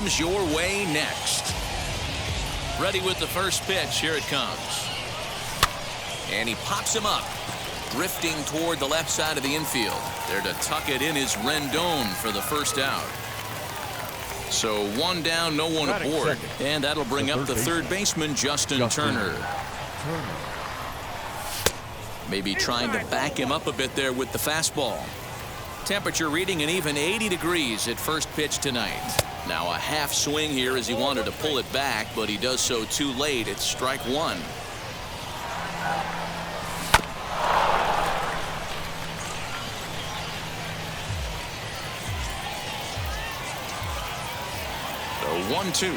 comes your way next. Ready with the first pitch. Here it comes. And he pops him up. Drifting toward the left side of the infield. There to tuck it in is Rendon for the first out. So one down, no one aboard. And that'll bring up the third baseman, Justin Turner. Maybe trying to back him up a bit there with the fastball. Temperature reading an even 80 degrees at first pitch tonight. Now a half swing here as he wanted to pull it back, but he does so too late. It's strike one. So 1-2.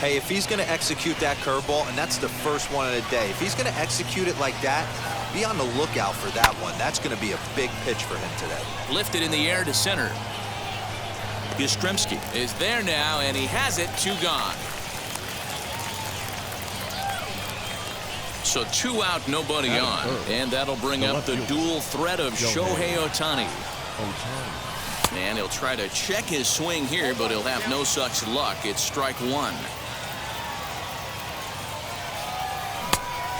Hey, if he's going to execute that curveball, and that's the first one of the day, if he's going to execute it like that, be on the lookout for that one. That's going to be a big pitch for him today. Lifted in the air to center. Yastremski is there now, and he has it. 2 gone. So 2 out, nobody on. And that'll bring up the dual threat of Shohei Otani. And he'll try to check his swing here, but he'll have no such luck. It's strike one.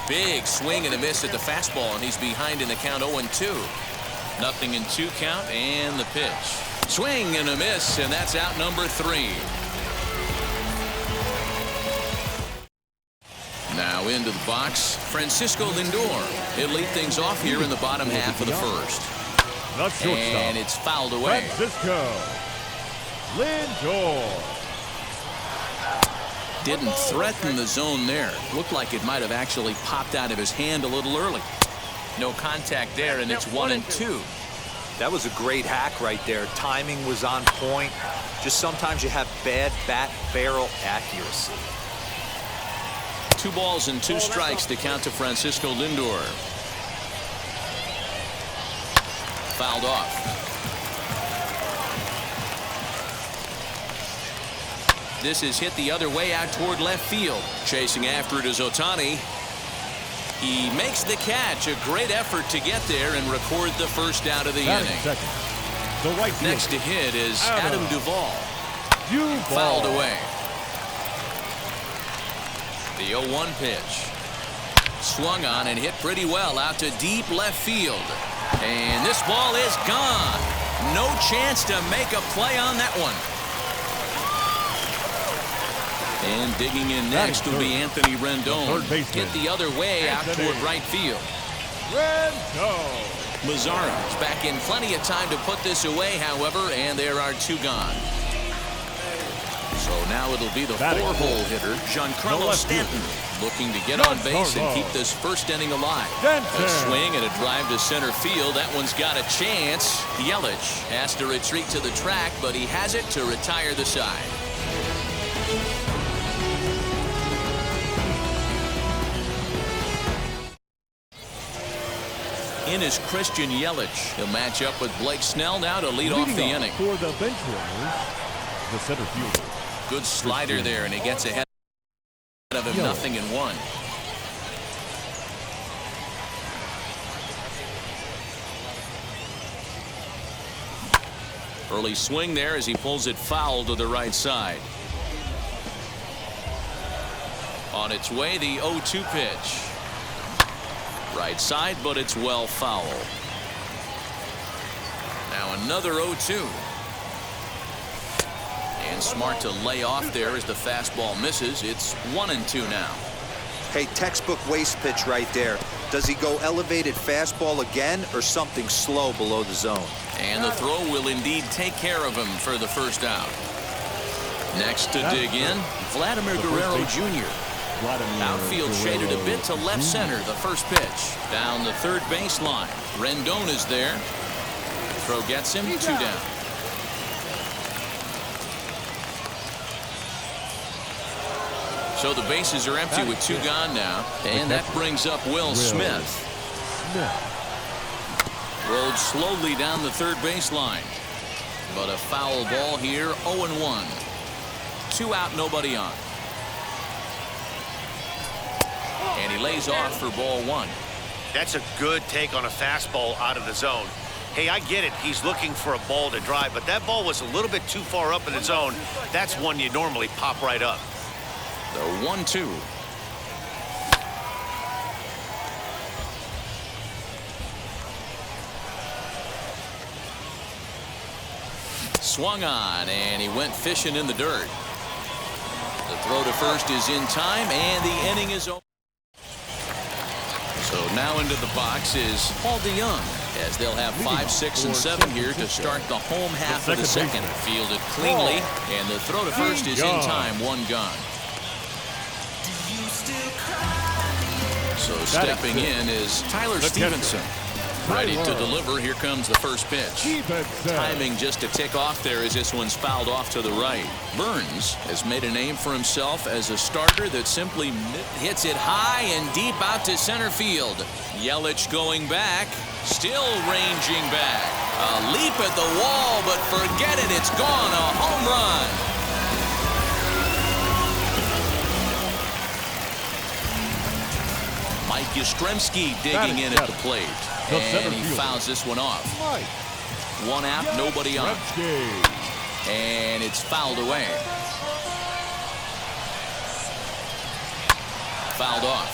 Big swing and a miss at the fastball, and he's behind in the count 0-2. Nothing in 2 count, and the pitch. Swing and a miss, and that's out number 3. Now into the box, Francisco Lindor. He'll lead things off here in the bottom half of the first. And it's fouled away. Francisco Lindor. Didn't threaten the zone there. Looked like it might have actually popped out of his hand a little early. No contact there, and it's 1-2. That was a great hack right there. Timing was on point. Just sometimes you have bad bat barrel accuracy. 2 balls and 2 strikes to count to Francisco Lindor. Fouled off. This is hit the other way out toward left field. Chasing after it is Otani. He makes the catch. A great effort to get there and record the first out of the inning. Next to hit is Adam Duvall. Fouled away. The 0-1 pitch. Swung on and hit pretty well out to deep left field. And this ball is gone. No chance to make a play on that one. And digging in next will be Anthony Rendon. Hit the other way out toward right field. Mazara's back in plenty of time to put this away, however, and there are 2 gone. So now it'll be the 4-hole hitter, Giancarlo Stanton, looking to get on base and keep this first inning alive. A swing and a drive to center field. That one's got a chance. Yelich has to retreat to the track, but he has it to retire the side. In is Christian Yelich. He'll match up with Blake Snell now to lead off the inning. For the bench runners, the center fielder. Good slider there, and he gets ahead of him. 0-1. Early swing there as he pulls it foul to the right side. On its way, the 0-2 pitch. Right side, but it's well foul. Now another 0-2. And smart to lay off there as the fastball misses. It's 1-2 now. Hey, textbook waste pitch right there. Does he go elevated fastball again or something slow below the zone? And the throw will indeed take care of him for the first out. Next to dig in, Vladimir Guerrero Jr. Outfield shaded a bit to left center. The first pitch down the third baseline. Rendon is there. Throw gets him. 2 down. So the bases are empty with 2 gone now, and that brings up Will Smith. Rolled slowly down the third baseline, but a foul ball here. 0-1. 2 out, nobody on. And he lays off for ball 1. That's a good take on a fastball out of the zone. Hey, I get it. He's looking for a ball to drive, but that ball was a little bit too far up in the zone. That's one you normally pop right up. The 1-2. Swung on, and he went fishing in the dirt. The throw to first is in time, and the inning is over. So now into the box is Paul DeYoung, as they'll have 5, 6, and 7 here to start the home half of the second. Fielded cleanly, and the throw to first is in time, 1 gone. So stepping in is Tyler Stevenson. Ready to deliver. Here comes the first pitch. Timing just a tick off there as this one's fouled off to the right. Burns has made a name for himself as a starter that simply hits it high and deep out to center field. Yelich going back, still ranging back. A leap at the wall, but forget it, it's gone. A home run. Mike Yastremski digging in at the plate. And he fouls this one off. 1 out, nobody on. And it's fouled away. Fouled off.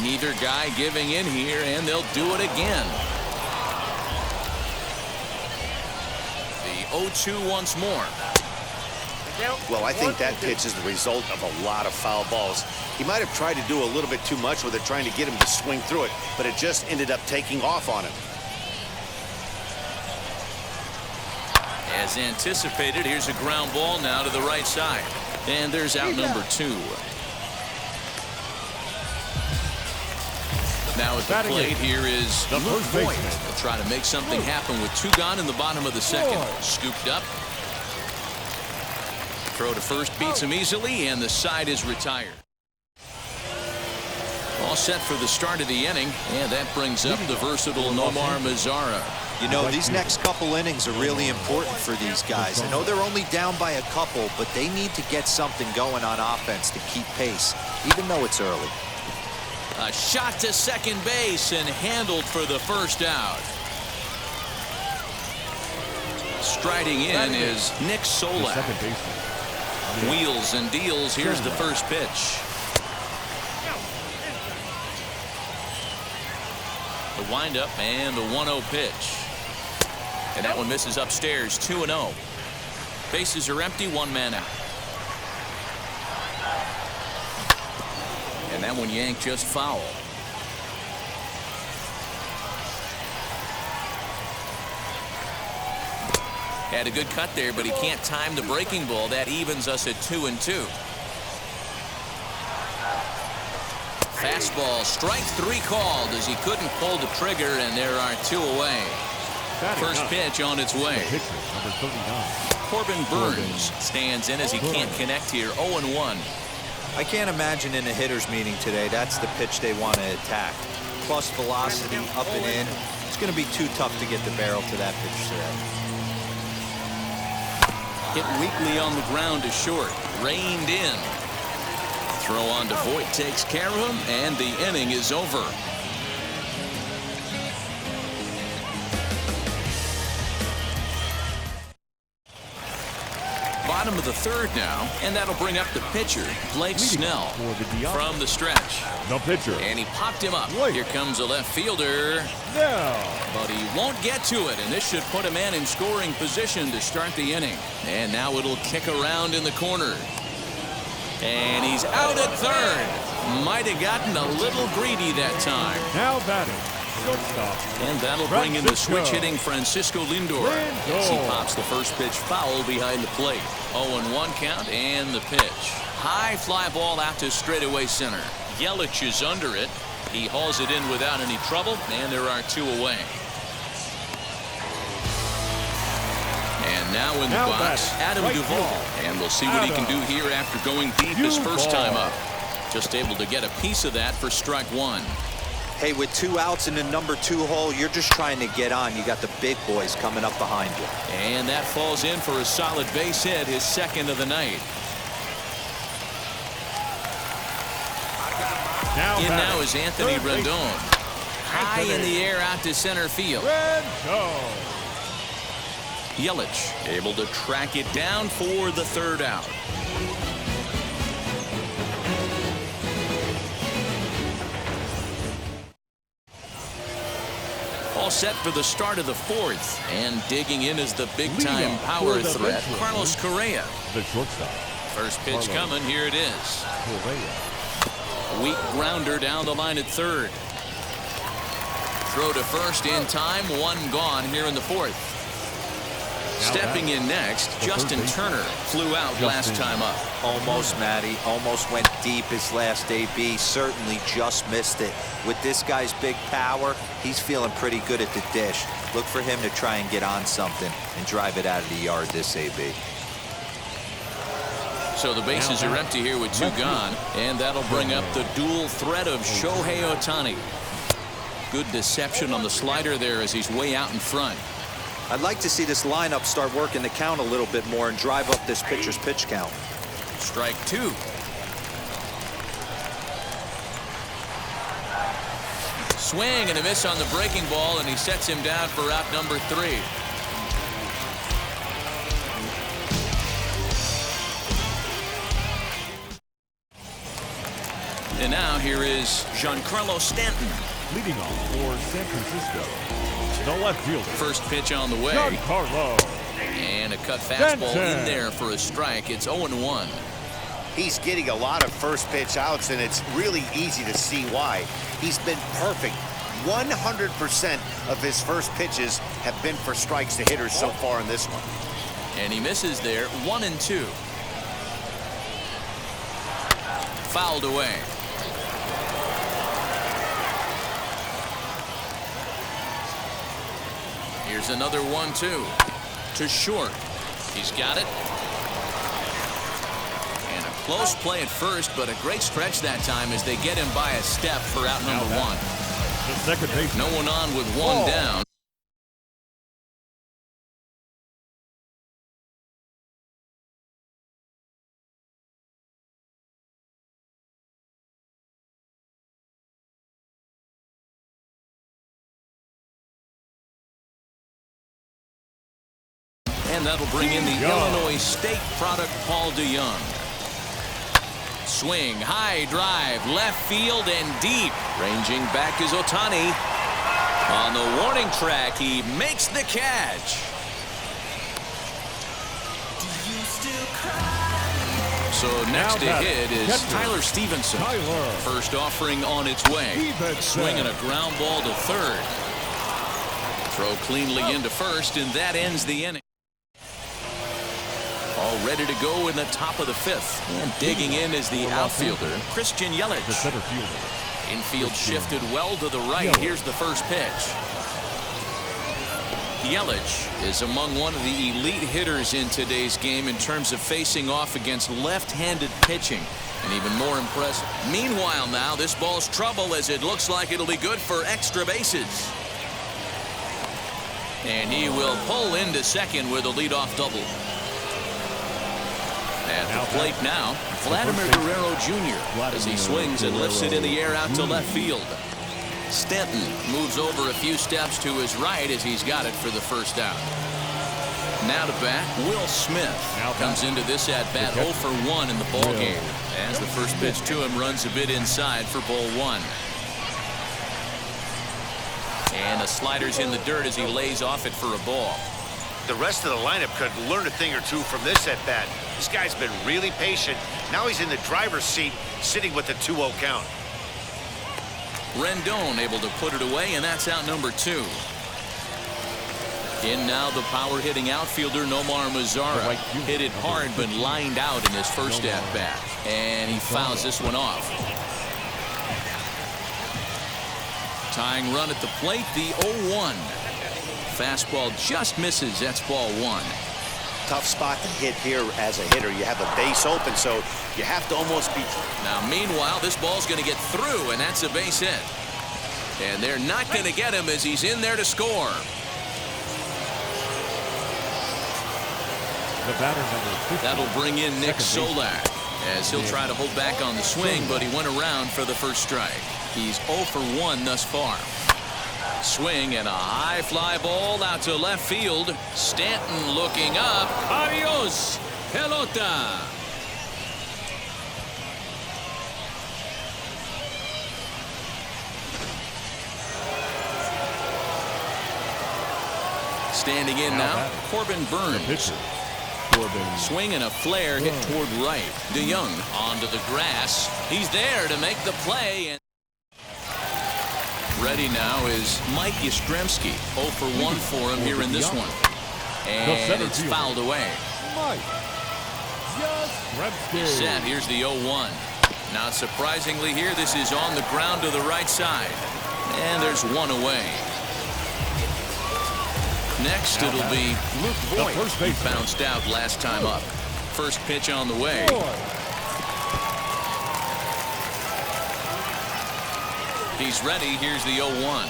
Neither guy giving in here, and they'll do it again. The 0-2 once more. Well, I think that pitch is the result of a lot of foul balls. He might have tried to do a little bit too much with it, trying to get him to swing through it, but it just ended up taking off on him. As anticipated, here's a ground ball now to the right side. And there's out number 2. Now at the plate here is Luke Voigt. He'll try to make something happen with 2 gone in the bottom of the second. Scooped up. Throw to first beats him easily, and the side is retired. All set for the start of the inning, and that brings up the versatile Nomar Mazara. You know, these next couple innings are really important for these guys. I know they're only down by a couple, but they need to get something going on offense to keep pace, even though it's early. A shot to second base and handled for the first out. Striding in is Nick Solak. Wheels and deals. Here's the first pitch. The windup and the 1-0 pitch. And that one misses upstairs. 2-0. Bases are empty. 1 man out. And that one yanked just foul. Had a good cut there, but he can't time the breaking ball. That evens us at 2-2. Fastball, strike 3 called as he couldn't pull the trigger, and there are 2 away. First pitch on its way. Corbin Burns stands in as he can't connect here. 0-1. I can't imagine in a hitter's meeting today that's the pitch they want to attack. Plus velocity up and in. It's going to be too tough to get the barrel to that pitch today. Hit weakly on the ground to short. Reined in. Throw on to Voigt takes care of him, and the inning is over. Bottom of the 3rd now, and that'll bring up the pitcher, Blake Snell, from the stretch. The pitcher. And he popped him up. Here comes a left fielder. But he won't get to it, and this should put a man in scoring position to start the inning. And now it'll kick around in the corner. And he's out at 3rd. Might have gotten a little greedy that time. Now batting. Shortstop. And that'll bring in the switch-hitting Francisco Lindor. As he pops the first pitch foul behind the plate. 0-1 count and the pitch. High fly ball out to straightaway center. Yelich is under it. He hauls it in without any trouble, and there are 2 away. And now in the box, Adam Duvall. And we'll see what he can do here after going deep his first time up. Just able to get a piece of that for strike 1. Hey, with 2 outs in the number 2 hole, you're just trying to get on. You got the big boys coming up behind you. And that falls in for a solid base hit, his 2nd of the night. Now is Anthony Rendon. High in the air out to center field. Yelich able to track it down for the third out. All set for the start of the fourth, and digging in is the big-time power threat, Carlos Correa. The shortstop. First pitch coming. Here it is. Weak grounder down the line at third. Throw to first in time. One gone here in the fourth. Stepping in next, Justin Turner flew out last time up. Almost, Matty. Almost went deep his last AB. Certainly just missed it. With this guy's big power, he's feeling pretty good at the dish. Look for him to try and get on something and drive it out of the yard this AB. So the bases are empty here with two gone, and that'll bring up the dual threat of Shohei Otani. Good deception on the slider there as he's way out in front. I'd like to see this lineup start working the count a little bit more and drive up this pitcher's pitch count. Strike two. Swing and a miss on the breaking ball, and he sets him down for out number three. And now here is Giancarlo Stanton. Leading off for San Francisco, the left fielder. First pitch on the way. Giancarlo. And a cut fastball in there for a strike. It's 0-1. He's getting a lot of first pitch outs, and it's really easy to see why. He's been perfect. 100% of his first pitches have been for strikes to hitters so far in this one. And he misses there. 1-2. Fouled away. Here's another 1-2 to short. He's got it. And a close play at first, but a great stretch that time as they get him by a step for out number one. The second base. No one on with one down. And that'll bring in the Illinois State product, Paul DeYoung. Swing, high drive, left field and deep. Ranging back is Otani. On the warning track, he makes the catch. So next to hit is Tyler Stevenson. First offering on its way. Swinging a ground ball to third. Throw cleanly into first, and that ends the inning. All ready to go in the top of the fifth. And digging in is the outfielder, Christian Yelich. The center fielder. Infield shifted well to the right. Here's the first pitch. Yelich is among one of the elite hitters in today's game in terms of facing off against left-handed pitching. And even more impressive. Meanwhile now, this ball's trouble as it looks like it'll be good for extra bases. And he will pull into second with a leadoff double. At the plate now, Vladimir Guerrero Jr. as he swings and lifts it in the air out to left field. Stanton moves over a few steps to his right as he's got it for the first out. Now to bat, Will Smith comes into this at-bat 0 for 1 in the ball game as the first pitch to him runs a bit inside for ball one. And the slider's in the dirt as he lays off it for a ball. The rest of the lineup could learn a thing or two from this at-bat. This guy's been really patient. Now he's in the driver's seat, sitting with the 2-0 count. Rendon able to put it away, and that's out number 2. In now the power-hitting outfielder Nomar Mazara. Hit it hard, but lined out in his first at-bat. And he fouls this one off. Tying run at the plate, the 0-1. Fastball just misses. That's ball one. Tough spot to hit here as a hitter. You have a base open, so you have to almost be. Now, meanwhile, this ball's going to get through, and that's a base hit. And they're not going to get him as he's in there to score. The batter number 50. That'll bring in Nick Solak. as he'll try to hold back on the swing, but he went around for the first strike. He's 0 for 1 thus far. Swing and a high fly ball out to left field. Stanton looking up. Adios, pelota. Standing in now, Corbin Burns. Swing and a flare hit toward right. DeYoung onto the grass. He's there to make the play. And ready now is Mike Yastremski. 0 for 1 for him here in this one. And it's fouled away. Set. Here's the 0-1. Not surprisingly here, this is on the ground to the right side. And there's one away. Next, it'll be Luke Voigt, who bounced out last time up. First pitch on the way. He's ready. Here's the 0-1.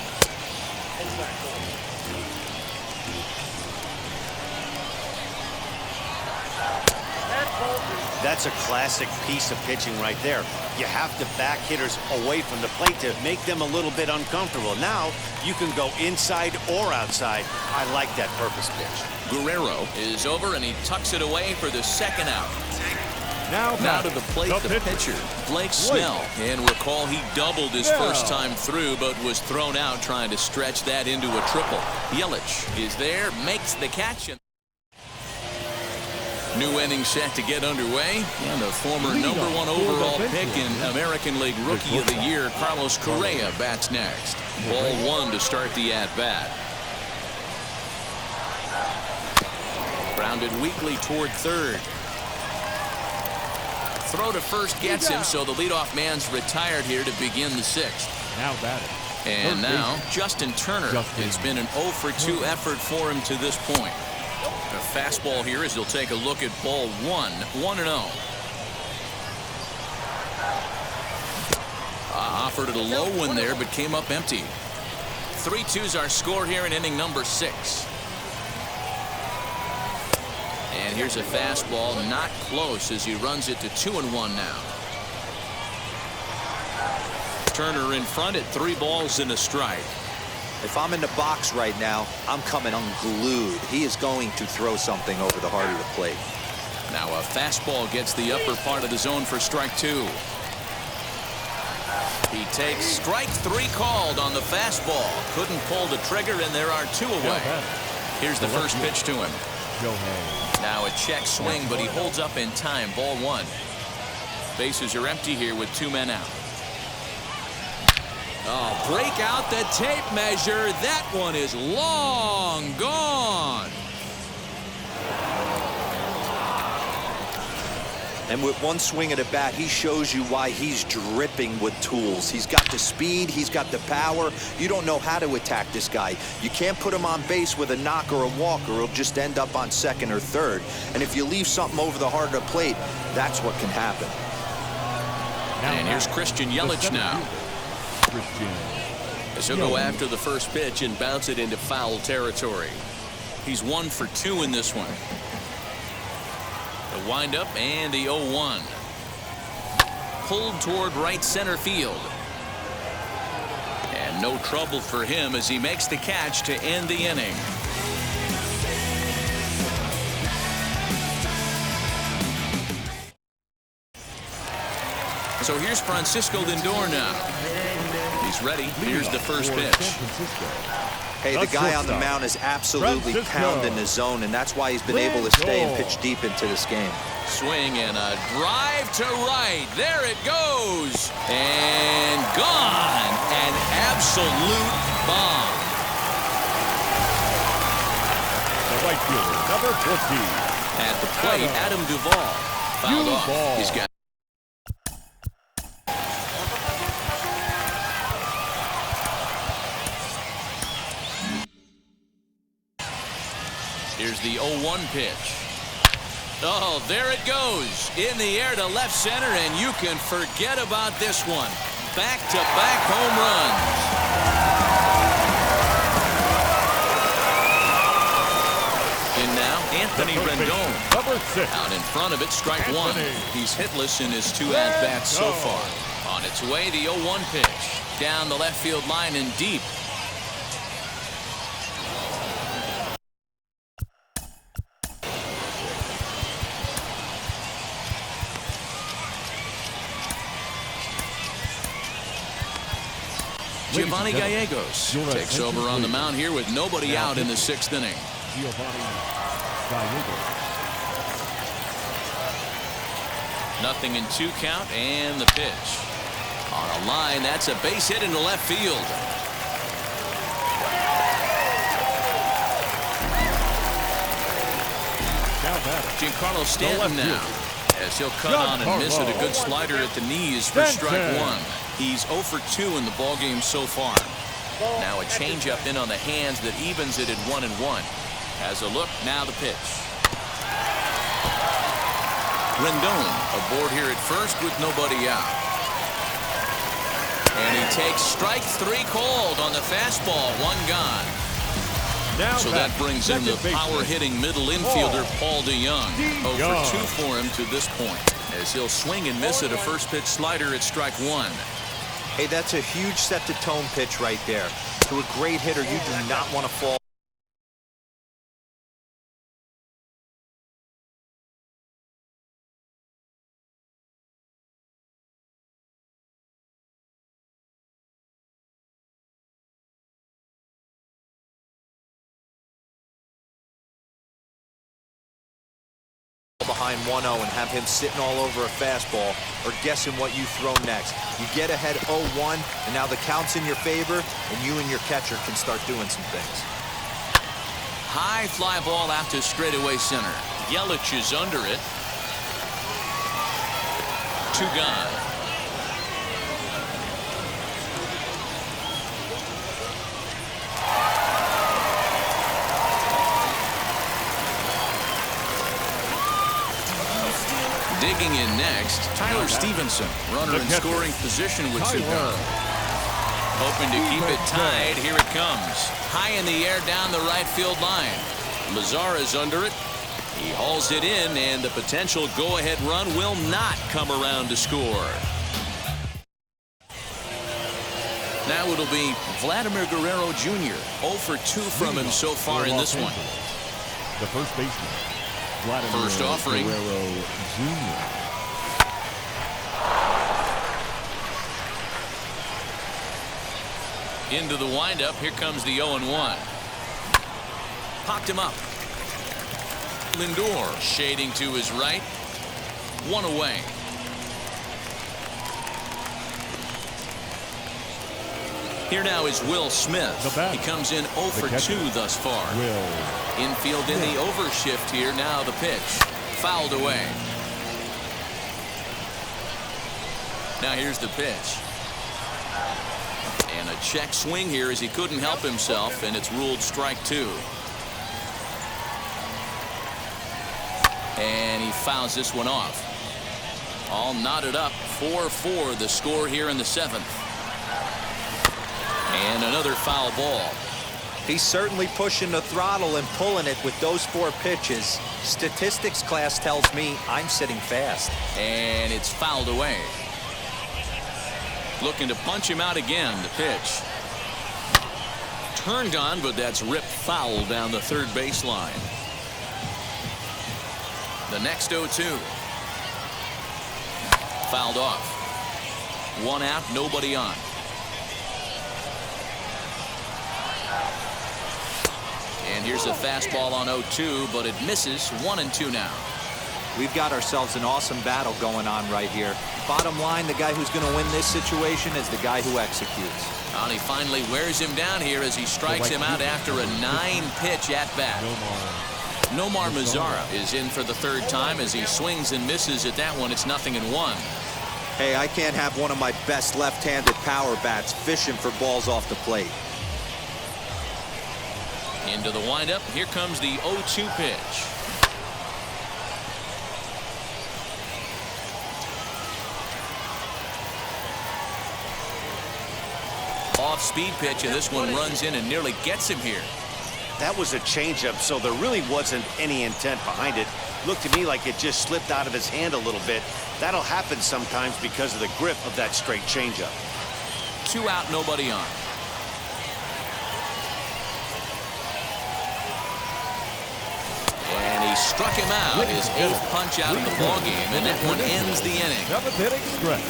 That's a classic piece of pitching right there. You have to back hitters away from the plate to make them a little bit uncomfortable. Now you can go inside or outside. I like that purpose pitch. Guerrero is over and he tucks it away for the second out. Now to the plate, the pitcher, Blake Snell. And recall he doubled his first time through, but was thrown out trying to stretch that into a triple. Yelich is there, makes the catch. New inning set to get underway, and the former #1 overall pick in American League Rookie of the Year, Carlos Correa, bats next. Ball 1 to start the at-bat. Grounded weakly toward third. Throw to first gets him, so the leadoff man's retired here to begin the 6th. Now batting. And now Justin Turner. It's been an 0 for 2 effort for him to this point. A fastball here as he'll take a look at ball 1, 1-0. Offered it a low one there, but came up empty. 3-2's our score here in inning number 6. And here's a fastball, not close as he runs it to 2-1 now. Turner in front at 3 balls and a strike. If I'm in the box right now, I'm coming unglued. He is going to throw something over the heart of the plate. Now a fastball gets the upper part of the zone for strike 2. He takes strike 3 called on the fastball. Couldn't pull the trigger, and there are 2 away. Here's the first pitch to him. Now a check swing, but he holds up in time. Ball 1. Bases are empty here with 2 men out. Oh, break out the tape measure. That one is long gone. And with one swing of the bat, he shows you why he's dripping with tools. He's got the speed. He's got the power. You don't know how to attack this guy. You can't put him on base with a knock or a walk, or he'll just end up on second or third. And if you leave something over the heart of the plate, that's what can happen. And here's Christian Yelich now. As he'll go after the first pitch and bounce it into foul territory. He's 1 for 2 in this one. The windup and the 0-1. Pulled toward right center field. And no trouble for him as he makes the catch to end the inning. So here's Francisco Lindor now. He's ready. Here's the first pitch. Hey, the guy on the mound is absolutely pounding the zone, and that's why he's been able to stay and pitch deep into this game. Swing and a drive to right. There it goes. And gone. An absolute bomb. The right fielder, number 14. At the plate, Adam Duvall. Fouled off. He's got. Here's the 0-1 pitch. Oh, there it goes. In the air to left center, and you can forget about this one. Back-to-back home runs. In now, Anthony Rendon. 6. Out in front of it, strike one. He's hitless in his 2 at-bats so far. On its way, the 0-1 pitch. Down the left field line and deep. Giovanni Gallegos takes over on the mound here with nobody out in the 6th inning. Giovanni Gallegos. Nothing in 2 count and the pitch. On a line, that's a base hit into left field. Giancarlo Stanton now, as he'll cut on and miss it. A good slider at the knees for strike one. He's 0 for 2 in the ballgame so far. Now a changeup in on the hands that evens it at 1-1. Has a look, now the pitch. Rendon aboard here at first with nobody out. And he takes strike 3 called on the fastball, 1 gone. Now so that brings in the power-hitting middle infielder, Paul DeYoung. 0 for 2 for him to this point, as he'll swing and miss at a first-pitch slider at strike 1. Hey, that's a huge set-the-tone pitch right there. To a great hitter, you do not want to fall. Behind 1-0 and have him sitting all over a fastball or guessing what you throw next. You get ahead 0-1 and now the count's in your favor and you and your catcher can start doing some things. High fly ball out to straightaway center. Yelich is under it. 2 gone. Digging in next, Tyler Stevenson, runner in scoring position with 2 gone. Hoping to keep it tied. Here it comes. High in the air down the right field line. Mazara's under it. He hauls it in, and the potential go-ahead run will not come around to score. Now it'll be Vladimir Guerrero Jr. 0 for 2 from him so far in this one. The first baseman. First offering. Guerrero Jr. Into the windup. Here comes the 0-1. Popped him up. Lindor shading to his right. 1 away. Here now is Will Smith. He comes in 0 for 2 thus far. Infield in the overshift here. Now the pitch. Fouled away. Now here's the pitch. And a check swing here as he couldn't help himself, and it's ruled strike 2. And he fouls this one off. All knotted up. 4-4 the score here in the 7th. And another foul ball. He's certainly pushing the throttle and pulling it with those 4 pitches. Statistics class tells me I'm sitting fast. And it's fouled away. Looking to punch him out again. The pitch. Turned on, but that's ripped foul down the third baseline. The next 0-2. Fouled off. 1 out, nobody on. And here's a fastball on 0-2, but it misses. 1-2 now. We've got ourselves an awesome battle going on right here. Bottom line, the guy who's going to win this situation is the guy who executes. And he finally wears him down here as he strikes him out after a 9-pitch at-bat. Nomar Mazara is in for the 3rd time as he swings and misses at that one. It's 0-1. Hey, I can't have one of my best left-handed power bats fishing for balls off the plate. Into the windup. Here comes the 0-2 pitch. Off-speed pitch, and this one runs in and nearly gets him here. That was a changeup, so there really wasn't any intent behind it. Looked to me like it just slipped out of his hand a little bit. That'll happen sometimes because of the grip of that straight changeup. 2 out, nobody on. And he struck him out. His 8th punch out of the ballgame, and that one ends the inning. 7th inning stretch.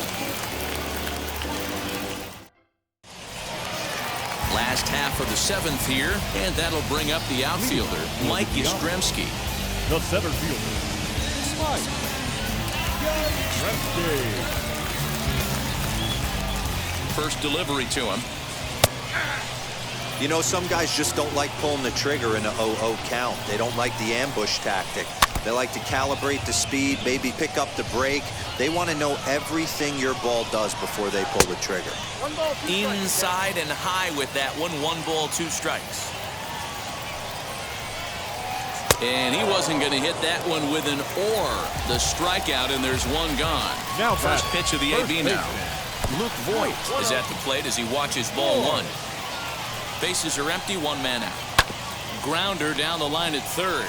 Last half of the 7th here, and that'll bring up the outfielder, Mike Yastremski. The center fielder, Mike Yastremski. First delivery to him. You know, some guys just don't like pulling the trigger in a 0-0 count. They don't like the ambush tactic. They like to calibrate the speed, maybe pick up the break. They want to know everything your ball does before they pull the trigger. Inside and high with that one. 1 ball, 2 strikes. And he wasn't going to hit that one with an or. The strikeout, and there's 1 gone. Now first pitch of the AB now. Luke Voigt is at the plate as he watches ball 1. Bases are empty, 1 man out. Grounder down the line at third.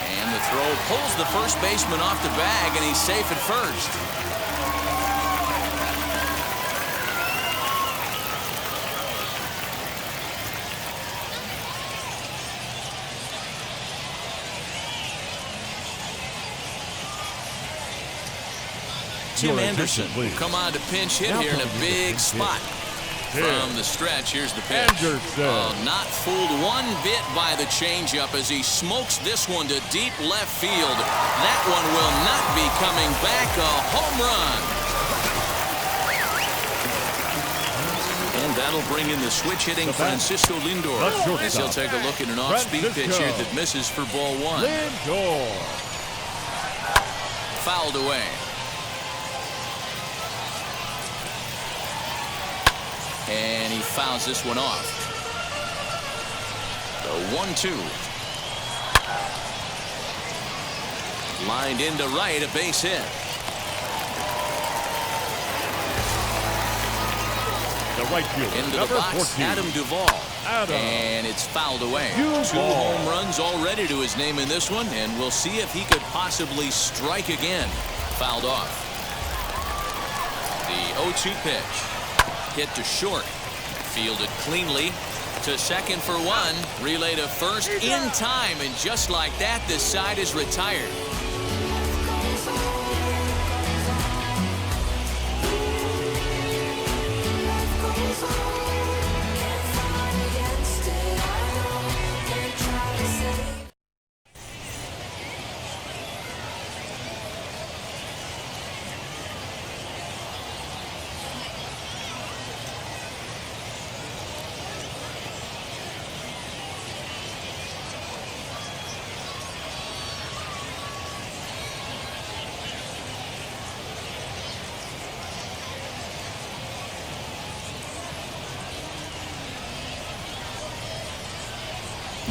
And the throw pulls the first baseman off the bag, and he's safe at first. Tim Anderson will come on to pinch hit here in a big spot. From the stretch, here's the pitch. Not fooled one bit by the changeup as he smokes this one to deep left field. That one will not be coming back. A home run. And that'll bring in the switch hitting Francisco Lindor as he'll take a look at an off-speed pitch here that misses for ball 1. Lindor. Fouled away. And he fouls this one off. The 1-2. Lined into right, a base hit. The right fielder, into the box, 14. Adam Duvall. And it's fouled away. 2 home runs already to his name in this one, and we'll see if he could possibly strike again. Fouled off. The 0-2 pitch. Hit to short. Fielded cleanly to second for 1. Relay to first in time, and just like that, this side is retired.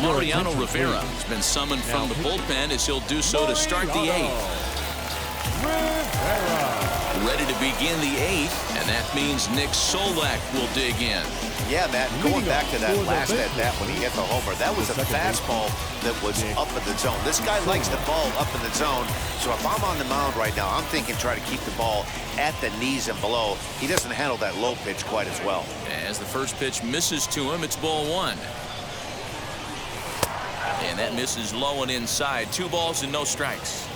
Mariano Rivera has been summoned from the bullpen as he'll do so to start the 8th. Ready to begin the 8th, and that means Nick Solak will dig in. Yeah, Matt, going back to that last at-bat when he hit the homer, that was a fastball that was up in the zone. This guy likes the ball up in the zone, so if I'm on the mound right now, I'm thinking try to keep the ball at the knees and below. He doesn't handle that low pitch quite as well. As the first pitch misses to him, it's ball 1. And that misses low and inside. 2 balls and no strikes.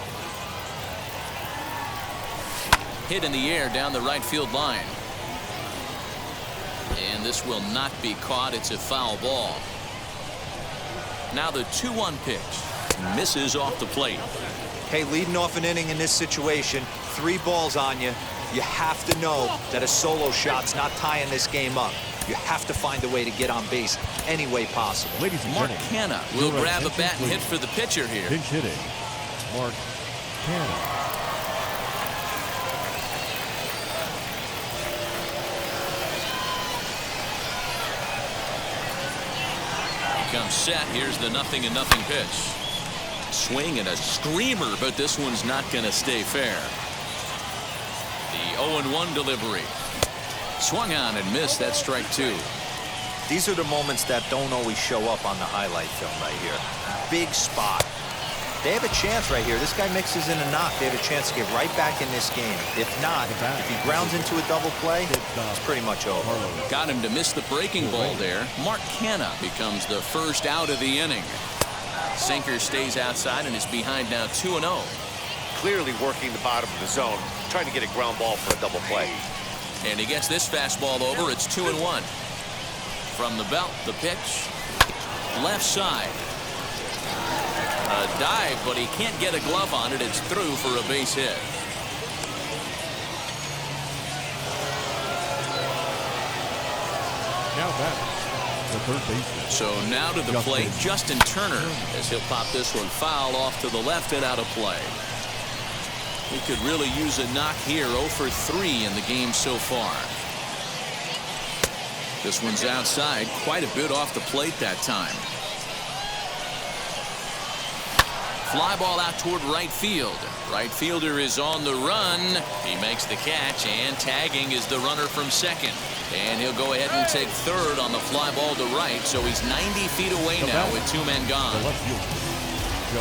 Hit in the air down the right field line. And this will not be caught. It's a foul ball. Now the 2-1 pitch. Misses off the plate. Hey, leading off an inning in this situation, 3 balls on you. You have to know that a solo shot's not tying this game up. You have to find a way to get on base any way possible. Ladies and Mark gentlemen, Canha will grab a bat and hit for the pitcher here. Pinch hitting, Mark Canha. He comes set. Here's the 0-0 pitch. Swing and a screamer, but this one's not going to stay fair. The 0-1 delivery. Swung on and missed. That strike 2. These are the moments that don't always show up on the highlight film right here. Big spot. They have a chance right here. This guy mixes in a knock. They have a chance to get right back in this game. If not, if he grounds into a double play, it's pretty much over. Got him to miss the breaking ball there. Mark Canha becomes the first out of the inning. Sinker stays outside and is behind now 2-0. Clearly working the bottom of the zone, trying to get a ground ball for a double play. And he gets this fastball over. It's 2-1. From the belt, the pitch. Left side. A dive, but he can't get a glove on it. It's through for a base hit. Now back, the third baseman. So now to the plate, Justin Turner, as he'll pop this one foul off to the left and out of play. He could really use a knock here. 0 for 3 in the game so far. This one's outside, quite a bit off the plate that time. Fly ball out toward right field. Right fielder is on the run. He makes the catch, and tagging is the runner from second. And he'll go ahead and take third on the fly ball to right, so he's 90 feet away now with 2 men gone.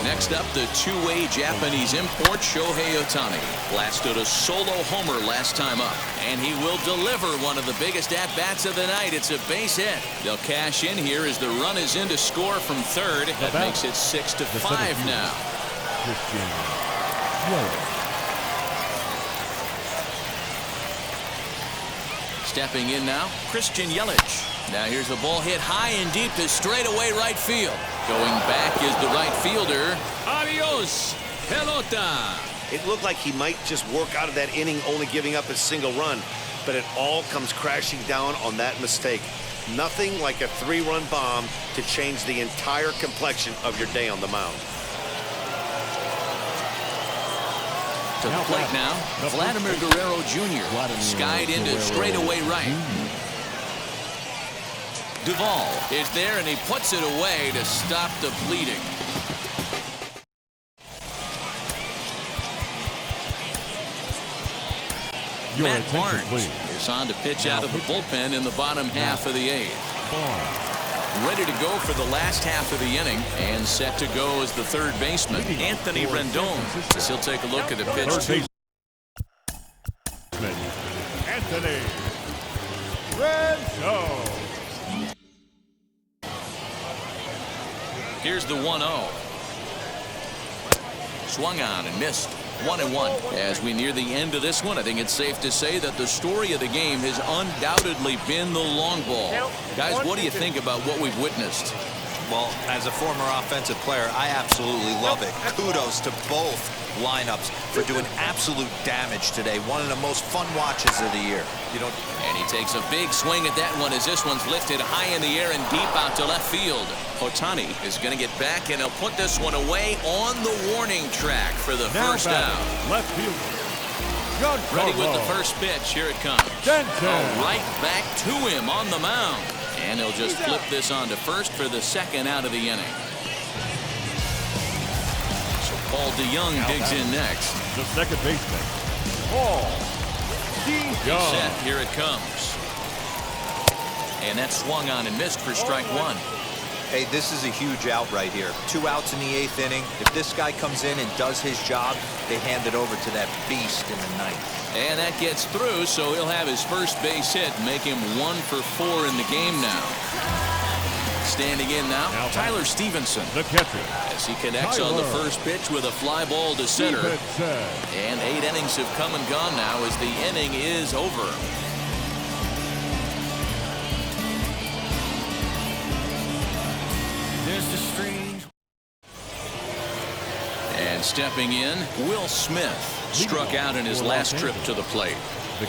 Next up, the two-way Japanese import Shohei Otani blasted a solo homer last time up, and he will deliver one of the biggest at-bats of the night. It's a base hit. They'll cash in here as the run is in to score from third. That makes it 6-5 now. Stepping in now, Christian Yelich. Now here's a ball hit high and deep to straightaway right field. Going back is the right fielder. Adios, pelota. It looked like he might just work out of that inning, only giving up a single run, but it all comes crashing down on that mistake. Nothing like a 3-run bomb to change the entire complexion of your day on the mound. To the plate now, Vladimir Guerrero Jr. skied into straightaway right. Duvall is there, and he puts it away to stop the bleeding. Matt Barnes is on to pitch out of the bullpen in the bottom half of the 8th. Ready to go for the last half of the inning, and set to go as the third baseman, Anthony Rendon. As he'll take a look at the pitch. Anthony Rendon. Here's the 1-0. Swung on and missed. 1-1. As we near the end of this one, I think it's safe to say that the story of the game has undoubtedly been the long ball. Guys, what do you think about what we've witnessed? Well, as a former offensive player, I absolutely love it. Kudos to both lineups for doing absolute damage today. One of the most fun watches of the year. And he takes a big swing at that one as this one's lifted high in the air and deep out to left field. Otani is going to get back, and he'll put this one away on the warning track for the first out. Left fielder. Ready with the first pitch. Here it comes. Right back to him on the mound. And he'll just flip this on to first for the second out of the inning. So Paul DeYoung digs in next. The second baseman, Paul DeYoung. Set. Here it comes. And that swung on and missed for strike 1. Hey, this is a huge out right here. 2 outs in the 8th inning. If this guy comes in and does his job, they hand it over to that beast in the 9th. And that gets through, so he'll have his first base hit, make him 1 for 4 in the game now. Standing in now Tyler Stevenson. The catcher. As he connects on the first pitch with a fly ball to center. And 8 innings have come and gone now as the inning is over. There's a strange. And stepping in, Will Smith. Struck out in his last trip to the plate.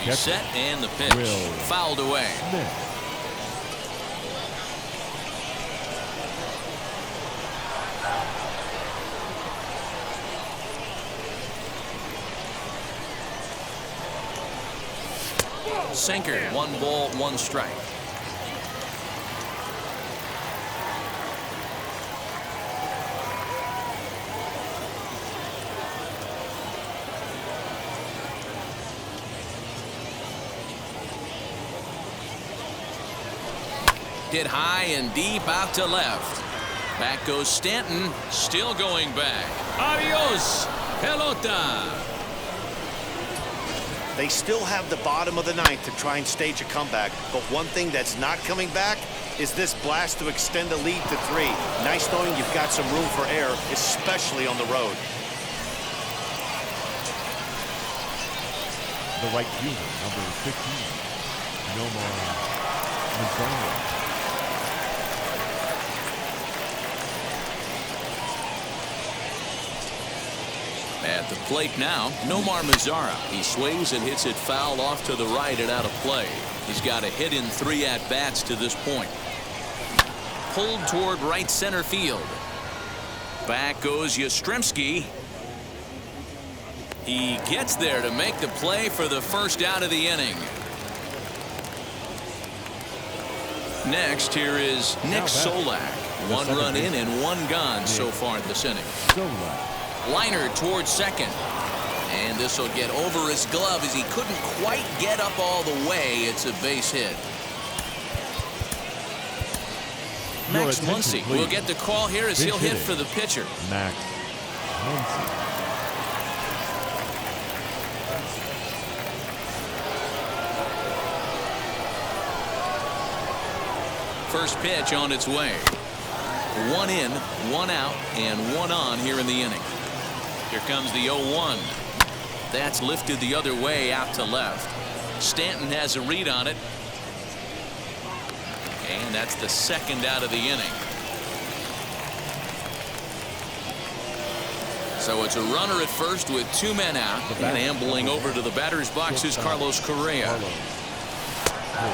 He's set, and the pitch fouled away. Sinker, 1 ball, 1 strike. Hit high and deep out to left. Back goes Stanton, still going back. Adios, pelota. They still have the bottom of the ninth to try and stage a comeback, but one thing that's not coming back is this blast to extend the lead to 3. Nice knowing you've got some room for error, especially on the road. The right fielder, number 15, Nomar Mazara. At the plate now, Nomar Mazara. He sways and hits it foul off to the right and out of play. He's got a hit in 3 at-bats to this point. Pulled toward right center field. Back goes Yastremski. He gets there to make the play for the first out of the inning. Next, here is Nick Solak. 1 run in and 1 gone so far this inning. Liner towards second. And this will get over his glove as he couldn't quite get up all the way. It's a base hit. Max Muncy will get the call here as he'll hit for the pitcher. Max Muncy. First pitch on its way. 1 in, 1 out, and 1 on here in the inning. Here comes the 0-1. That's lifted the other way out to left. Stanton has a read on it. And that's the second out of the inning. So it's a runner at first with 2 men out. And ambling over to the batter's box is Carlos Correa.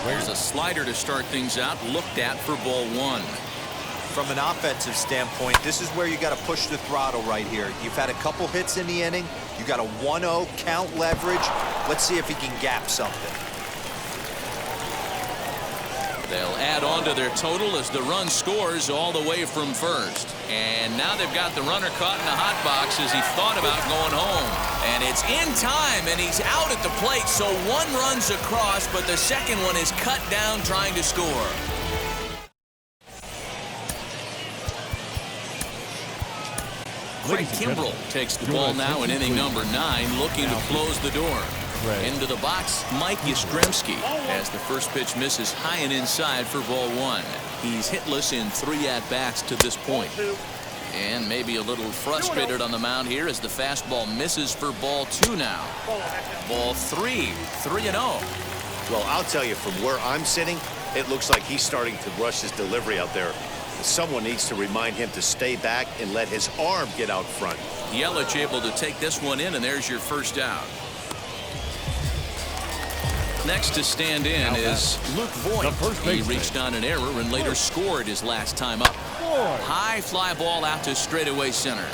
There's a slider to start things out. Looked at for ball 1. From an offensive standpoint, this is where you got to push the throttle right here. You've had a couple hits in the inning. You got a 1-0 count leverage. Let's see if he can gap something. They'll add on to their total as the run scores all the way from first. And now they've got the runner caught in the hot box as he thought about going home. And it's in time, and he's out at the plate, so 1 runs across, but the second one is cut down trying to score. Craig Kimbrell takes the ball now in inning number 9, looking to close the door. Into the box, Mike Yastremski, as the first pitch misses high and inside for ball 1. He's hitless in 3 at-bats to this point. And maybe a little frustrated on the mound here as the fastball misses for ball 2 now. Ball 3, 3-0. Well, I'll tell you, from where I'm sitting, it looks like he's starting to rush his delivery out there. Someone needs to remind him to stay back and let his arm get out front. Yelich able to take this one in, and there's your first out. Next to stand in is Luke Voigt. He reached on an error and later scored his last time up. High fly ball out to straightaway center.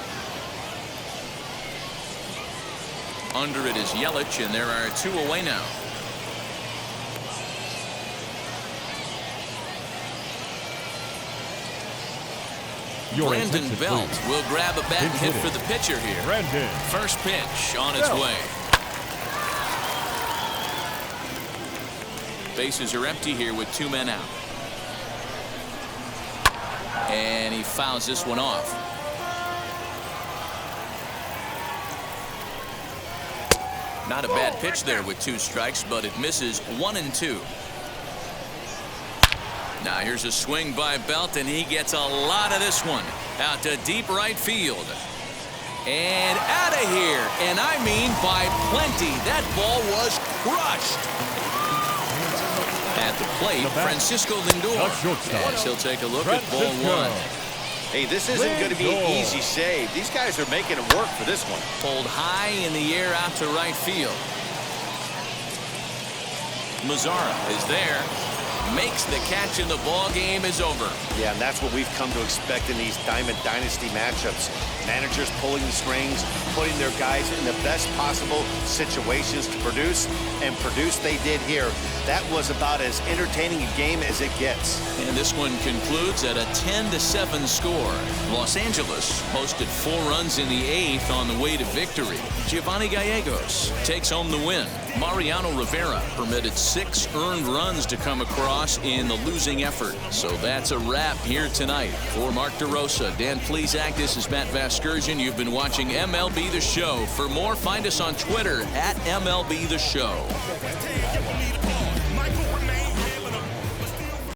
Under it is Yelich, and there are 2 away now. Brandon Belt will grab a bat and hit for the pitcher here. First pitch on its way. Bases are empty here with 2 men out. And he fouls this one off. Not a bad pitch there with 2 strikes, but it misses 1 and 2. Now here's a swing by Belt, and he gets a lot of this one out to deep right field. And out of here, and I mean by plenty. That ball was crushed. At the plate, Francisco Lindor, as he'll take a look at ball 1. Hey, this isn't going to be an easy save. These guys are making it work for this one. Pulled high in the air out to right field. Mazara is there. Makes the catch, and the ball game is over. Yeah, and that's what we've come to expect in these Diamond Dynasty matchups. Managers pulling the strings, putting their guys in the best possible situations to produce, and produce they did here. That was about as entertaining a game as it gets. And this one concludes at a 10-7 score. Los Angeles posted 4 runs in the 8th on the way to victory. Giovanni Gallegos takes home the win. Mariano Rivera permitted 6 earned runs to come across in the losing effort. So that's a wrap here tonight. For Mark DeRosa, Dan Plesac, this is Matt Vasgersian. You've been watching MLB The Show. For more, find us on Twitter at MLB The Show.